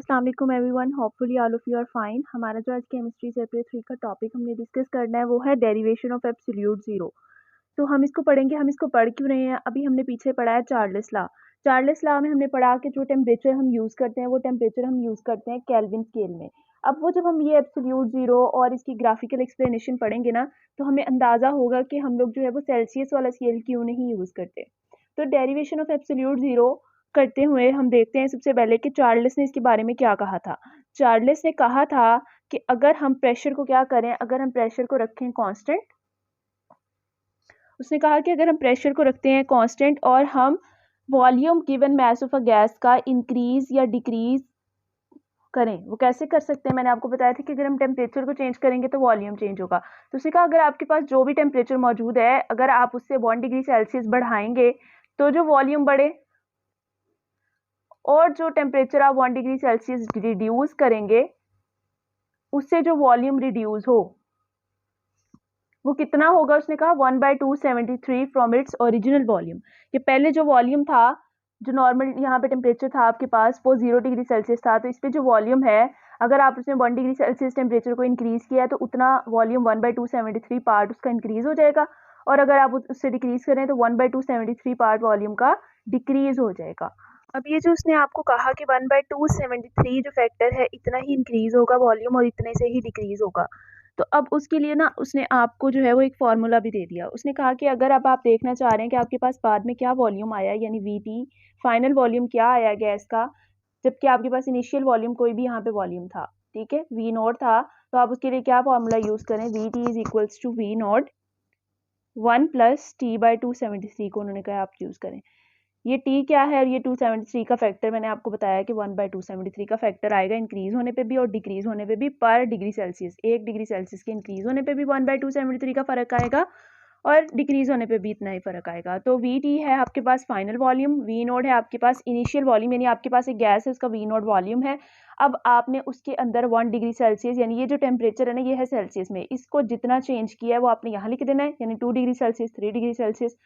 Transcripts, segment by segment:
अस्सलाम वालेकुम everyone, hopefully all of you are fine. हमारा जो आज केमिस्ट्री चैप्टर 3 का टॉपिक हमने डिस्कस करना है वो है डेरिवेशन ऑफ एब्सोल्यूट जीरो। तो हम इसको पढ़ेंगे। हम इसको पढ़ क्यों रहे हैं? अभी हमने पीछे पढ़ा है चार्ल्स लॉ। चार्ल्स लॉ में हमने पढ़ा कि जो टेम्परेचर हम यूज़ करते हैं वो टेम्परेचर हम यूज़ करते हैं केल्विन स्केल में। अब वो जब हम ये एब्सोल्यूट जीरो और इसकी ग्राफिकल एक्सप्लेनेशन पढ़ेंगे ना, तो हमें अंदाज़ा होगा कि हम लोग जो है वो सेल्सियस वाला स्केल क्यों नहीं यूज़ करते। तो डेरिवेशन ऑफ एब्सोल्यूट जीरो करते हुए हम देखते हैं सबसे पहले कि चार्ल्स ने इसके बारे में क्या कहा था। चार्ल्स ने कहा था कि अगर हम प्रेशर को क्या करें, अगर हम प्रेशर को रखें कांस्टेंट। उसने कहा कि अगर हम प्रेशर को रखते हैं कांस्टेंट और हम volume given mass of a gas का इंक्रीज या डिक्रीज करें, वो कैसे कर सकते हैं? मैंने आपको बताया था कि अगर हम टेम्परेचर को चेंज करेंगे तो वॉल्यूम चेंज होगा। तो उसने कहा अगर आपके पास जो भी टेम्परेचर मौजूद है, अगर आप उससे 1 डिग्री सेल्सियस बढ़ाएंगे तो जो वॉल्यूम बढ़े, और जो टेम्परेचर आप 1 डिग्री सेल्सियस रिड्यूस करेंगे उससे जो वॉल्यूम रिड्यूस हो वो कितना होगा। उसने कहा 1/273 फ्रॉम इट्स ओरिजिनल वॉल्यूम। ये पहले जो वॉल्यूम था, जो नॉर्मल यहाँ पे टेम्परेचर था आपके पास, वो 0 डिग्री सेल्सियस था। तो इस पे जो वॉल्यूम है, अगर आप उसमें 1 डिग्री सेल्सियस टेम्परेचर को इंक्रीज किया तो उतना वॉल्यूम 1/273 पार्ट उसका इंक्रीज हो जाएगा, और अगर आप उससे डिक्रीज करें तो 1/273 पार्ट वॉल्यूम का डिक्रीज हो जाएगा। अब ये जो उसने आपको कहा कि 1/273 जो फैक्टर है, इतना ही इंक्रीज होगा वॉल्यूम और इतने से ही डिक्रीज होगा। तो अब उसके लिए ना उसने आपको जो है वो एक फार्मूला भी दे दिया। उसने कहा कि अगर अब आप देखना चाह रहे हैं कि आपके पास बाद में क्या वॉल्यूम आया, यानी वीटी फाइनल वॉल्यूम क्या आया गैस का, जबकि आपके पास इनिशियल वॉल्यूम कोई भी यहाँ पे वॉल्यूम था, ठीक है, वी नॉट था, तो आप उसके लिए क्या फार्मूला यूज करें? V T is equals to V naught 1 plus T/273 को उन्होंने कहा आप यूज करें। ये टी क्या है और ये 273 का फैक्टर मैंने आपको बताया कि 1/273 का फैक्टर आएगा इंक्रीज होने पे भी और डिक्रीज होने पे भी पर डिग्री सेल्सियस। 1 डिग्री सेल्सियस के इंक्रीज होने पे भी 1/273 का फर्क आएगा और डिक्रीज होने पे भी इतना ही फर्क आएगा। तो वी टी है आपके पास फाइनल वॉल्यूम, वी नोड है आपके पास इनिशियल वॉल्यूम, यानी आपके पास एक गैस है उसका वी नोड वॉल्यूम है। अब आपने उसके अंदर 1 डिग्री सेल्सियस, यानी ये जो टेम्परेचर है ना, ये है सेल्सियस में, इसको जितना चेंज किया है वो आपने यहाँ लिख देना है, यानी 2 डिग्री सेल्सियस, 3 डिग्री सेल्सियस।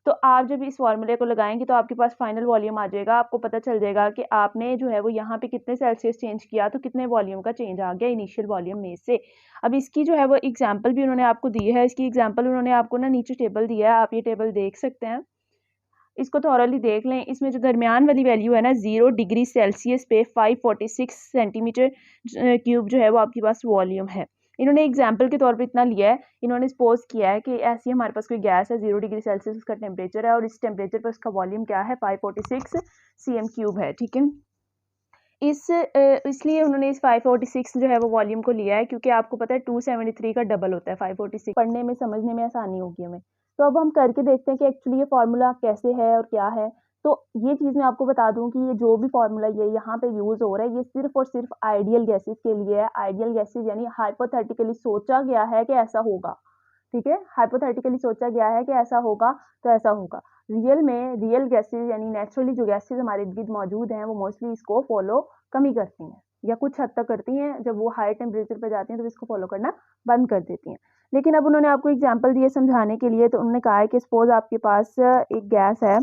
तो आप जब इस फॉर्मूले को लगाएंगे तो आपके पास फाइनल वॉल्यूम आ जाएगा। आपको पता चल जाएगा कि आपने जो है वो यहाँ पे कितने सेल्सियस चेंज किया, तो कितने वॉल्यूम का चेंज आ गया इनिशियल वॉल्यूम में से। अब इसकी जो है वो एग्जांपल भी उन्होंने आपको दी है। इसकी एग्जांपल उन्होंने आपको ना नीचे टेबल दिया है, आप ये टेबल देख सकते हैं, इसको थॉरली देख लें। इसमें जो दरमियान वाली वैल्यू है ना, 0 डिग्री सेल्सियस पे 546 सेंटीमीटर क्यूब जो है वो आपके पास वॉल्यूम है। इन्होंने एग्जाम्पल के तौर पे इतना लिया है। इन्होंने सपोज किया है कि ऐसी हमारे पास कोई गैस है, 0 डिग्री सेल्सियस उसका टेम्परेचर है और इस टेम्परेचर पर उसका वॉल्यूम क्या है, 546 cm क्यूब है, ठीक है। इसलिए उन्होंने इस 546 जो है वो वॉल्यूम को लिया है, क्योंकि आपको पता है 273 का डबल होता है 546। पढ़ने में समझने में आसानी होगी हमें। तो अब हम करके देखते हैं कि एक्चुअली ये फार्मूला कैसे है और क्या है। तो ये चीज़ मैं आपको बता दूं कि ये जो भी फार्मूला ये यहाँ पे यूज़ हो रहा है, ये सिर्फ और सिर्फ आइडियल गैसेस के लिए है। आइडियल गैसेस यानी हाइपोथेटिकली सोचा गया है कि ऐसा होगा, ठीक है, हाइपोथेटिकली सोचा गया है कि ऐसा होगा तो ऐसा होगा। रियल में रियल गैसेज यानी नेचुरली जो गैसेज हमारे इर्द गिर्द मौजूद हैं वो मोस्टली इसको फॉलो कम ही करती हैं या कुछ हद तक करती हैं। जब वो हाई टेम्परेचर पर जाती हैं तो इसको फॉलो करना बंद कर देती हैं। लेकिन अब उन्होंने आपको एग्जाम्पल दिए समझाने के लिए। तो उन्होंने कहा है कि सपोज आपके पास एक गैस है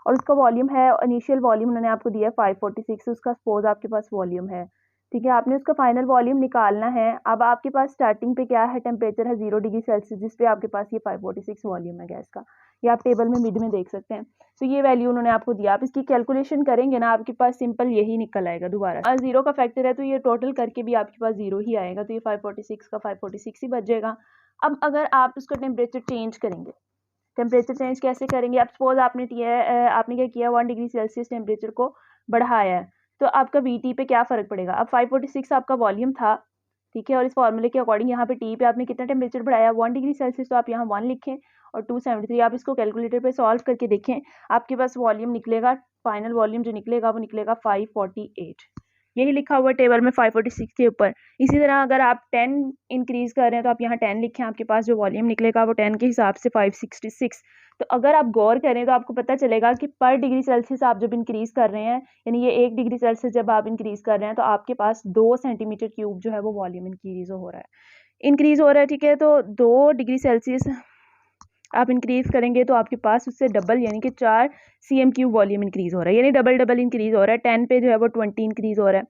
और उसका वॉल्यूम है, इनिशियल वॉल्यूम उन्होंने आपको दिया है 546, उसका सपोज आपके पास वॉल्यूम है, ठीक है। आपने उसका फाइनल वॉल्यूम निकालना है। अब आपके पास स्टार्टिंग पे क्या है, टेम्परेचर है 0 डिग्री सेल्सियस, जिस पे आपके पास ये 546 वॉल्यूम है गैस का। ये आप टेबल में मिड में देख सकते हैं। तो ये वैल्यू उन्होंने आपको दिया। आप इसकी कैलकुलेशन करेंगे ना, आपके पास सिंपल यही निकल आएगा दोबारा। और 0 का फैक्टर है तो ये टोटल करके भी आपके पास 0 ही आएगा, तो ये 546 का 546 ही बच जाएगा। अब अगर आप उसका टेम्परेचर चेंज करेंगे, टेम्परेचर चेंज कैसे करेंगे? अब सपोज आपने क्या किया, 1 डिग्री सेल्सियस टेम्परेचर को बढ़ाया है, तो आपका वी टी पे क्या फ़र्क पड़ेगा? अब 546 आपका वॉल्यूम था, ठीक है, और इस फॉर्मूले के अकॉर्डिंग यहाँ पे टी पे आपने कितना टेम्परेचर बढ़ाया, 1 डिग्री सेल्सियस, तो आप यहाँ 1 लिखें और 273 आप इसको कैलकुलेटर पे सॉल्व करके देखें, आपके पास वॉल्यूम निकलेगा, फाइनल वॉल्यूम जो निकलेगा वो निकलेगा 548। यही लिखा हुआ टेबल में 546 के ऊपर। इसी तरह अगर आप 10 इंक्रीज कर रहे हैं तो आप यहाँ 10 लिखें, आपके पास जो वॉल्यूम निकलेगा वो 10 के हिसाब से 566। तो अगर आप गौर करें तो आपको पता चलेगा कि पर डिग्री सेल्सियस आप जब इंक्रीज कर रहे हैं, यानी ये 1 डिग्री सेल्सियस जब आप इंक्रीज कर रहे हैं तो आपके पास 2 सेंटीमीटर क्यूब जो है वो वॉल्यूम इंक्रीज हो रहा है, ठीक है। तो 2 डिग्री सेल्सियस आप इंक्रीज करेंगे तो आपके पास उससे डबल यानी कि 4 cm क्यूब वॉल्यूम इंक्रीज हो रहा है, यानी डबल इंक्रीज हो रहा है। 10 पे जो है वो 20 इंक्रीज हो रहा है।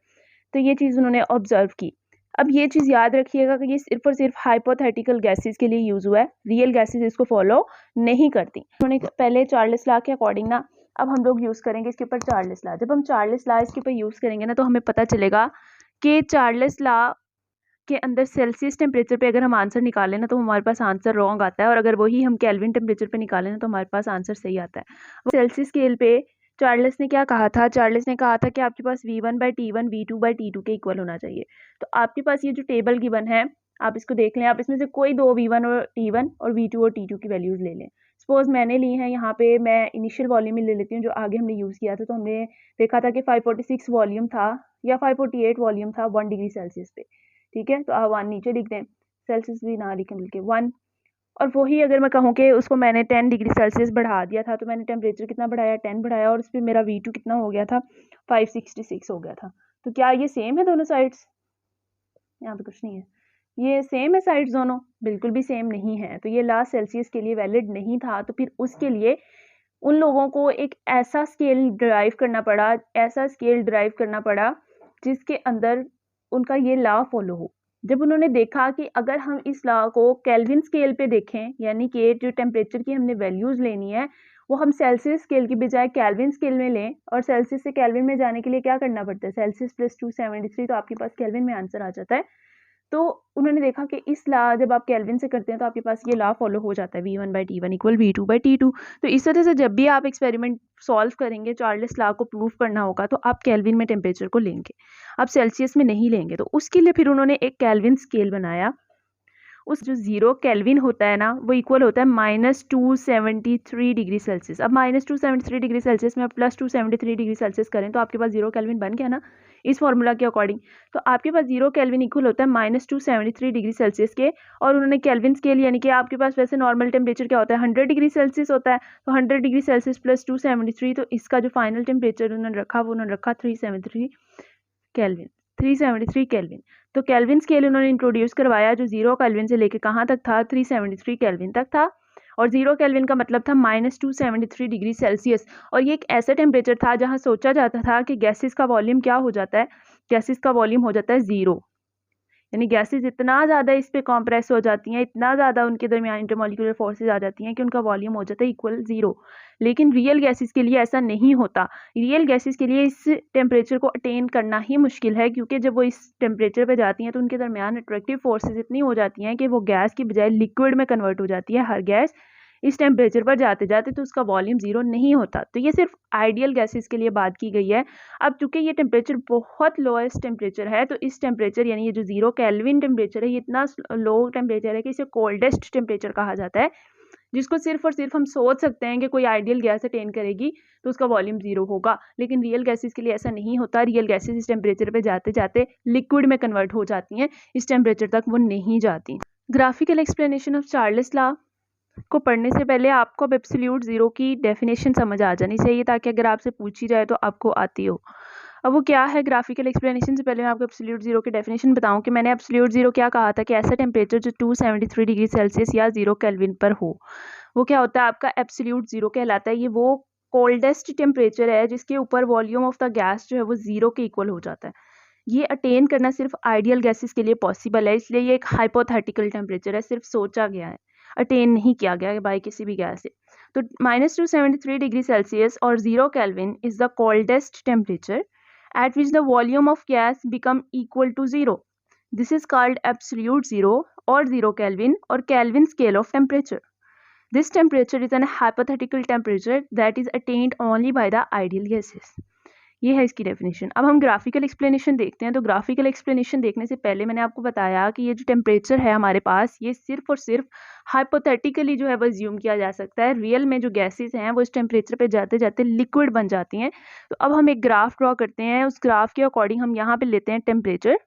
तो ये चीज़ उन्होंने ऑब्जर्व की। अब ये चीज़ याद रखिएगा कि ये सिर्फ और सिर्फ हाइपोथेटिकल गैसेस के लिए यूज़ हुआ है, रियल गैसेस इसको फॉलो नहीं करती। उन्होंने पहले चार्ल्स लॉ के अकॉर्डिंग ना, अब हम लोग यूज़ करेंगे इसके ऊपर चार्ल्स लॉ। जब हम चार्ल्स लॉ इसके ऊपर यूज़ करेंगे ना, तो हमें पता चलेगा कि चार्ल्स लॉ के अंदर सेल्सियस टेम्परेचर पे अगर हम आंसर निकालें ना, तो हमारे पास आंसर रॉन्ग आता है, और अगर वही हम केल्विन टेम्परेचर पे निकालें ना, तो हमारे पास आंसर सही आता है। सेल्सियस स्केल पे चार्ल्स ने क्या कहा था? चार्ल्स ने कहा था कि आपके पास V1/T1 V2/T2 के इक्वल होना चाहिए। तो आपके पास ये जो टेबल गिवन है, आप इसको देख लें, आप इसमें से कोई दो V1 और T1 और V2 और T2 की वैल्यूज़ ले लें। सपोज मैंने ली है, यहाँ पे मैं इनिशियल वॉल्यूम ही ले लेती हूँ जो आगे हमने यूज़ किया था। तो हमने देखा था कि 546 वॉल्यूम था या 548 वॉल्यूम था 1 डिग्री सेल्सियस पे, ठीक है। तो आप 1 नीचे लिख दें, सेल्सियस भी ना लिखें बल्कि 1। और वही अगर मैं कहूँ कि उसको मैंने 10 डिग्री सेल्सियस बढ़ा दिया था, तो मैंने टेम्परेचर कितना बढ़ाया? 10 बढ़ाया, और उस पर मेरा V2 कितना हो गया था? 566 हो गया था। तो क्या ये सेम है दोनों साइड्स? यहाँ पे कुछ नहीं है। ये सेम है साइड्स दोनों? बिल्कुल भी सेम नहीं है। तो ये लॉ सेल्सियस के लिए वैलिड नहीं था। तो फिर उसके लिए उन लोगों को एक ऐसा स्केल ड्राइव करना पड़ा जिसके अंदर उनका ये लॉ फॉलो हो। जब उन्होंने देखा कि अगर हम इस लॉ को केल्विन स्केल पे देखें, यानी कि जो टेम्परेचर की हमने वैल्यूज़ लेनी है वो हम सेल्सियस स्केल की बजाय केल्विन स्केल में लें, और सेल्सियस से केल्विन में जाने के लिए क्या करना पड़ता है? सेल्सियस प्लस 273, तो आपके पास केल्विन में आंसर आ जाता है। तो उन्होंने देखा कि इस लॉ जब आप केल्विन से करते हैं तो आपके पास ये लॉ फॉलो हो जाता है, V1/T1 इक्वल V2/T2। तो इस तरह से जब भी आप एक्सपेरिमेंट सॉल्व करेंगे, चार्ल्स लॉ को प्रूव करना होगा, तो आप केल्विन में टेम्परेचर को लेंगे, आप सेल्सियस में नहीं लेंगे। तो उसके लिए फिर उन्होंने एक केल्विन स्केल बनाया। उस जो 0 केल्विन होता है ना, वो इक्वल होता है -273 डिग्री सेल्सियस। अब -273 डिग्री सेल्सियस में आप +273 डिग्री सेल्सियस करें तो आपके पास 0 केल्विन बन गया ना, इस फॉर्मूला के अकॉर्डिंग। तो आपके पास 0 केल्विन इक्वल होता है -273 डिग्री सेल्सियस के, और उन्होंने केल्विन स्केल, यानी कि आपके पास वैसे नॉर्मल टेम्परेचर क्या होता है? 100 डिग्री सेल्सियस होता है। तो 100 डिग्री सेल्सियस प्लस 273, तो इसका जो फाइनल टेम्परेचर उन्होंने रखा वो उन्होंने रखा 373 केल्विन। 373 केल्विन। तो केल्विन स्केल उन्होंने इंट्रोड्यूस करवाया जो 0 केल्विन से लेके कहाँ तक था? 373 केल्विन तक था। और 0 केल्विन का मतलब था -273 डिग्री सेल्सियस। और ये एक ऐसा टेम्परेचर था जहाँ सोचा जाता था कि गैसेस का वॉल्यूम क्या हो जाता है? गैसेस का वॉल्यूम हो जाता है 0। यानी गैसेस इतना ज़्यादा इस पे कॉम्प्रेस हो जाती हैं, इतना ज़्यादा उनके दरमियान इंटरमॉलिक्यूलर फोर्सेज आ जाती हैं कि उनका वॉल्यूम हो जाता है इक्वल 0। लेकिन रियल गैसेस के लिए ऐसा नहीं होता। रियल गैसेस के लिए इस टेम्परेचर को अटेन करना ही मुश्किल है, क्योंकि जब वो इस टेम्परेचर पे जाती हैं तो उनके दरमियान अट्रैक्टिव फोर्सेज इतनी हो जाती हैं कि वो गैस की बजाय लिक्विड में कन्वर्ट हो जाती है हर गैस इस टेम्परेचर पर जाते जाते, तो उसका वॉल्यूम 0 नहीं होता। तो ये सिर्फ आइडियल गैसेस के लिए बात की गई है। अब चूंकि ये टेम्परेचर बहुत लोएस्ट टेम्परेचर है, तो इस टेम्परेचर यानी ये जो 0 केल्विन टेम्परेचर है, ये इतना लो टेम्परेचर है कि इसे कोल्डेस्ट टेम्परेचर कहा जाता है, जिसको सिर्फ और सिर्फ हम सोच सकते हैं कि कोई आइडियल गैस अटेन करेगी तो उसका वॉल्यूम 0 होगा। लेकिन रियल गैसेस के लिए ऐसा नहीं होता। रियल गैसेस इस टेम्परेचर पे जाते जाते लिक्विड में कन्वर्ट हो जाती हैं, इस टेम्परेचर तक वो नहीं जाती। Graphical explanation of Charles law को पढ़ने से पहले आपको अब एब्सोल्यूट ज़ीरो की डेफिनेशन समझ आ जानी चाहिए, ताकि अगर आपसे पूछी जाए तो आपको आती हो। अब वो क्या है? ग्राफिकल एक्सप्लेनेशन से पहले मैं आपको एब्सोल्यूट ज़ीरो की डेफिनेशन बताऊं कि मैंने एब्सोल्यूट ज़ीरो क्या कहा था कि ऐसा टेम्परेचर जो 273 डिग्री सेल्सियस या 0 केल्विन पर हो, वो क्या होता है? आपका एब्सोल्यूट ज़ीरो कहलाता है। ये वो कोल्डेस्ट टेम्परेचर है जिसके ऊपर वॉल्यूम ऑफ द गैस जो है वो 0 के इक्वल हो जाता है। ये अटेन करना सिर्फ आइडियल गैसेस के लिए पॉसिबल है, इसलिए ये एक हाइपोथेटिकल टेम्परेचर है, सिर्फ सोचा गया है, अटेन नहीं किया गया है बाय किसी भी गैस से। तो -273 डिग्री सेल्सियस और 0 kelvin is the coldest temperature at which the volume of gas become equal to 0. This is called absolute zero or 0 Kelvin or Kelvin scale of temperature. This temperature is a hypothetical temperature that is attained only by the ideal gases. ये है इसकी definition. अब हम graphical explanation देखते हैं। तो graphical explanation देखने से पहले मैंने आपको बताया कि ये जो टेम्परेचर है हमारे पास, ये सिर्फ और सिर्फ हाइपोथेटिकली जो है वो अज्यूम किया जा सकता है। रियल में जो गैसेस हैं वो इस टेम्परेचर पे जाते जाते लिक्विड बन जाती हैं। तो अब हम एक ग्राफ ड्रॉ करते हैं। उस ग्राफ के अकॉर्डिंग हम यहाँ पे लेते हैं टेम्परेचर,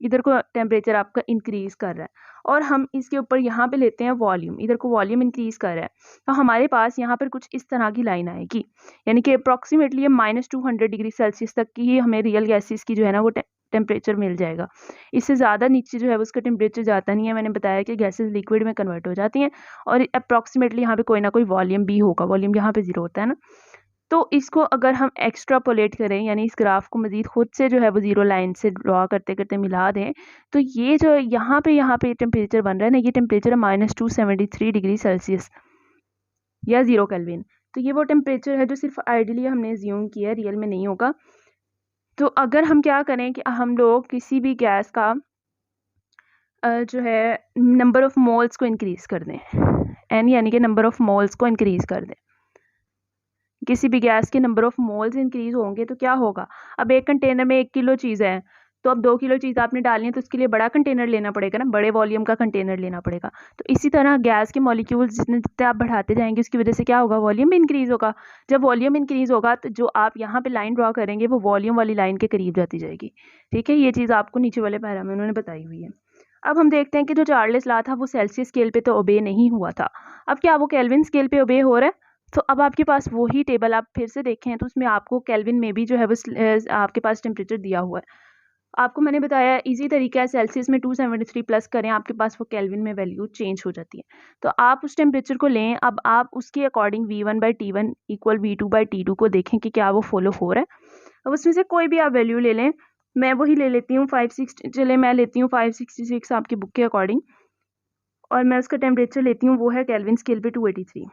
इधर को टेम्परेचर आपका इंक्रीज कर रहा है, और हम इसके ऊपर यहाँ पे लेते हैं वॉल्यूम, इधर को वॉल्यूम इंक्रीज कर रहा है। तो हमारे पास यहाँ पर कुछ इस तरह की लाइन आएगी, यानी कि अप्रॉक्सीमेटली ये -200 डिग्री सेल्सियस तक की ही हमें रियल गैसेस की जो है ना वो टेम्परेचर मिल जाएगा। इससे ज़्यादा नीचे जो है उसका टेम्परेचर जाता नहीं है। मैंने बताया कि गैसेस लिक्विड में कन्वर्ट हो जाती हैं, और अप्रॉक्सीमेटली यहाँ पे कोई ना कोई वॉल्यूम भी होगा। वॉल्यूम यहाँ पे 0 होता है ना। तो इसको अगर हम एक्स्ट्रापोलेट करें, यानी इस ग्राफ को मज़ीद खुद से जो है वो ज़ीरो लाइन से ड्रॉ करते करते मिला दें, तो ये जो यहाँ पे टेम्परेचर बन रहा है ना, ये टेम्परेचर है -273 डिग्री सेल्सियस या 0 केल्विन। तो ये वो टेम्परेचर है जो सिर्फ आइडियली हमने अज्यूम किया है, रियल में नहीं होगा। तो अगर हम क्या करें कि हम लोग किसी भी गैस का जो है नंबर ऑफ़ मोल्स को इंक्रीज़ कर दें, एन यानी कि नंबर ऑफ़ मोल्स को इंक्रीज़ कर दें, किसी भी गैस के नंबर ऑफ़ मोल्स इंक्रीज़ होंगे तो क्या होगा। अब एक कंटेनर में 1 किलो चीज़ है, तो अब 2 किलो चीज़ आपने डालनी है तो उसके लिए बड़ा कंटेनर लेना पड़ेगा ना, बड़े वॉल्यूम का कंटेनर लेना पड़ेगा। तो इसी तरह गैस के मॉलिक्यूल्स जितने आप बढ़ाते जाएंगे उसकी वजह से क्या होगा, वॉल्यूम भी इंक्रीज़ होगा। जब वॉल्यूम इंक्रीज़ होगा तो जो आप यहाँ पे लाइन ड्रॉ करेंगे वो वॉल्यूम वाली लाइन के करीब जाती जाएगी। ठीक है, ये चीज़ आपको नीचे वाले पैरा में उन्होंने बताई हुई है। अब हम देखते हैं कि जो चार्ल्स लॉ था वो सेल्सियस स्केल पे तो ओबे नहीं हुआ था, अब क्या वो केल्विन स्केल पे ओबे हो रहा है। तो अब आपके पास वही टेबल आप फिर से देखें तो उसमें आपको केल्विन में भी जो है वो आपके पास टेम्परेचर दिया हुआ है। आपको मैंने बताया इजी तरीका है, सेल्सियस में 273 प्लस करें, आपके पास वो केल्विन में वैल्यू चेंज हो जाती है। तो आप उस टेम्परेचर को लें, अब आप उसके अकॉर्डिंग V1/T1 इक्वल V2/T2 को देखें कि क्या वो फॉलो हो रहा है। अब उसमें से कोई भी आप वैल्यू ले लें, मैं वही ले लेती हूँ 560, चले मैं लेती हूँ 566 आपकी बुक के अकॉर्डिंग, और मैं उसका टेम्परेचर लेती हूँ वो है केल्विन स्केल पे 283।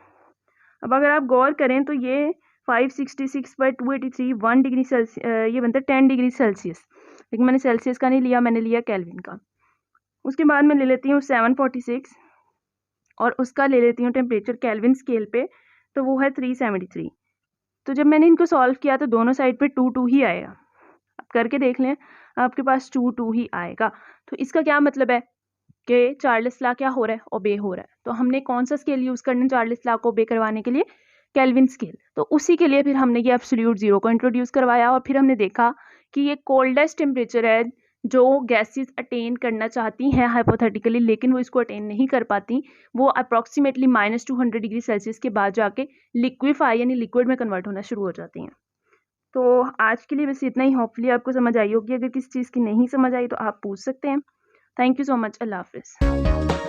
अब अगर आप गौर करें तो ये 566/283 1 डिग्री सेल्सियस ये बनता है 10 डिग्री सेल्सियस, लेकिन मैंने सेल्सियस का नहीं लिया, मैंने लिया केल्विन का। उसके बाद मैं ले लेती हूँ 746 और उसका ले लेती हूँ टेम्परेचर केल्विन स्केल पे, तो वो है 373। तो जब मैंने इनको सॉल्व किया तो दोनों साइड पे 2 2 ही आएगा। आप करके देख लें, आपके पास 2 2 ही आएगा। तो इसका क्या मतलब है कि चार्ल्स लॉ क्या हो रहा है, ओबे हो रहा है। तो हमने कौन सा स्केल यूज़ करना है चार्ल्स लॉ को ओबे करवाने के लिए, केल्विन स्केल। तो उसी के लिए फिर हमने ये एब्सोल्यूट ज़ीरो को इंट्रोड्यूस करवाया, और फिर हमने देखा कि ये कोल्डेस्ट टेम्परेचर है जो गैसेस अटेन करना चाहती हैं हाइपोथेटिकली, लेकिन वो इसको अटेन नहीं कर पाती। वो अप्रॉक्सीमेटली -200 डिग्री सेल्सियस के बाद जाके लिक्विफाई यानी लिक्विड में कन्वर्ट होना शुरू हो जाती हैं। तो आज के लिए बस इतना ही, होपफुली आपको समझ आई होगी। अगर किसी चीज़ की नहीं समझ आई तो आप पूछ सकते हैं। Thank you so much. अल्लाह हाफ़िज़।